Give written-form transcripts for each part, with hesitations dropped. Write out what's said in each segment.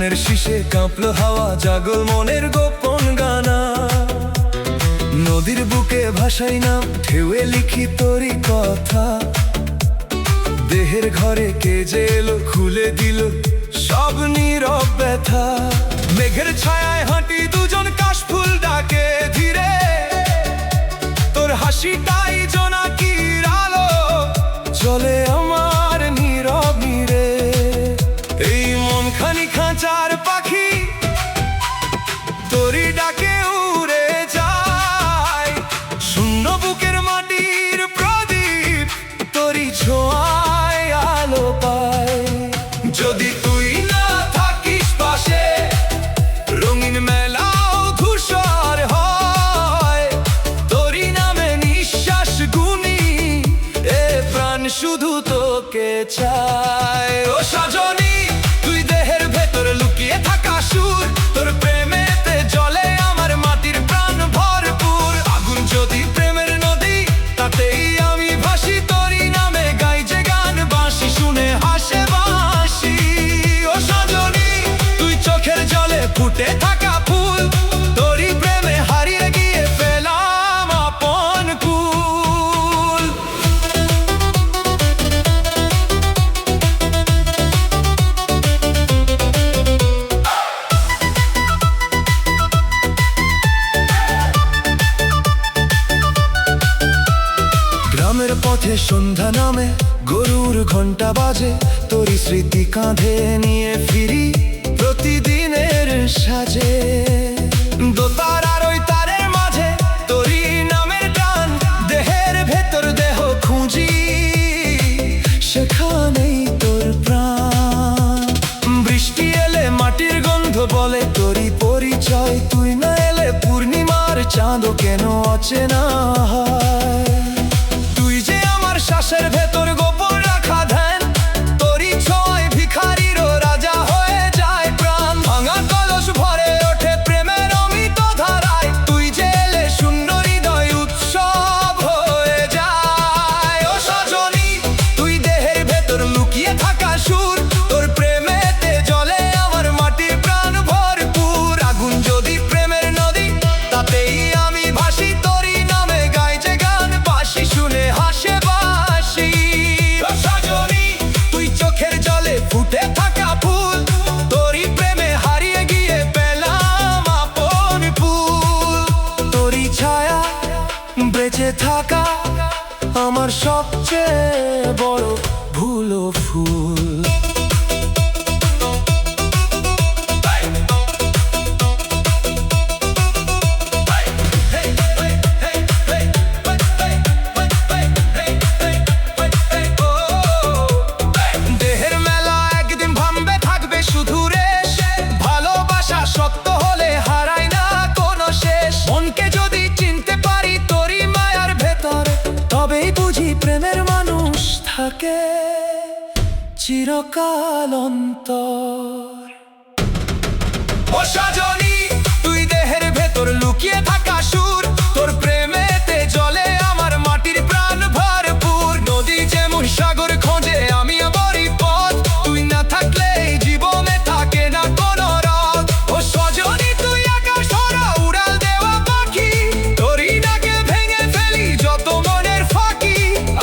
গানের শীষে কাঁপলো হাওয়া, জাগল মনের গোপন গানা। নদীর বুকে ভাসাই নাম, ঢেউয়ে লিখি তোরই কথা। দেহের ঘরে কে যে এলো, খুলে দিল সব নীরব ব্যথা। মেঘের ছায়ায় হাঁটি দুজন, কাশফুল ডাকে ধীরে। তোর হাসিটাই জোনাকির আলো, চলে আমার নীরব নীরে। এই মন খানি খাঁচার পাখি, তোরই ডাকে উড়ে যায়। শূন্য বুকের মাটির প্রদীপ, তোরই ছোঁয়ায় আলো পায়। যদি তুই না থাকিস পাশে, রঙিন মেলাও ধূসর হয়। তোরই নামে নিঃশ্বাস গুনি, এ প্রাণ শুধু তোকে চায়। ও সজনী, তুই দেহের ভেতর লুকিয়ে থাকা সুর। তোর প্রেমেতে জ্বলে আমার মাটির প্রাণ ভরপুর। আগুন যদি প্রেমের নদী, তাতেই আমি ভাসি। তোরই নামে গাই যে গান, বাঁশি শুনে হাসে বাঁশি। ও সজনী, তুই চোখের জলে ফুটে থাকা ফুল। তোরই প্রেমে হারিয়ে গিয়ে পেলাম আপন কুল। গ্রামের পথে সন্ধ্যা নামে, গরুর ঘন্টা বাজে। তোরই স্মৃতি কাঁধে নিয়ে ফিরি প্রতিদিনের সাজে। দোতারার ওই তারের মাঝে তোরই নামের টান। দেহের ভেতর দেহ খুঁজি, সেখানেই তোর প্রাণ। বৃষ্টি এলে মাটির গন্ধ বলে তোরই পরিচয়। তুই না এলে পূর্ণিমার চাঁদও কেন অচেনা হয়। শ্বাসের ভেতর গোপন রাখা ধ্যান, তোরই ছোঁয়ায় ভিখারিরও রাজা হয়ে যায় প্রাণ। ভাঙা কলস ভরে ওঠে প্রেমের অমিত ধারায়। তুই যে এলে শূন্য হৃদয় উৎসব হয়ে যায়। ও সজনী, তুই দেহের ভেতর লুকিয়ে থাকা সুর। তোর প্রেমেতে জ্বলে আমার মাটির প্রাণ ভরপুর। আগুন যদি প্রেমের নদী, তাতেই আমি ভাসি। তোরই নামে গাই যে গান, বাঁশি শুনে হাসে ফুটে থাকা ফুল। তোরই প্রেমে হারিয়ে গিয়ে পেলাম আপন ফুল। তোরই ছায়া বেঁচে থাকা আমার সবচেয়ে বড় ভুল ও ফুল। প্রেমের মানুষ থাকে চিরকাল অন্তর। ও সজনী, তুই দেহের ভেতর লুকিয়ে থাকা সুর। তোর প্রেমেতে জ্বলে আমার মাটির প্রাণ ভরপুর। নদী যেমন সাগর খোঁজে, আমি আবারই পথ। তুই না থাকলে এই জীবনে থাকে না কোনো রথ। ও সজনী, তুই আকাশ ধরা উড়াল দেওয়া পাখি। তোরই ডাকে ভেঙে ফেলি যত মনের ফাঁকি।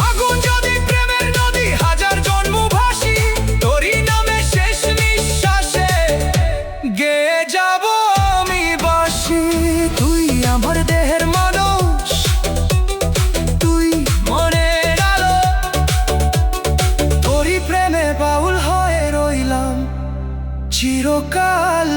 আগুন যদি প্রেমের নদী, হাজার জন্ম ভাসি। তোরই নামে শেষ নিঃশ্বাসে গেয়ে যাব আমি বাঁশি। তুই আমার দেহের মানুষ, তুই মনের আলো। তোরই প্রেমে বাউল হয়ে রইলাম চিরকাল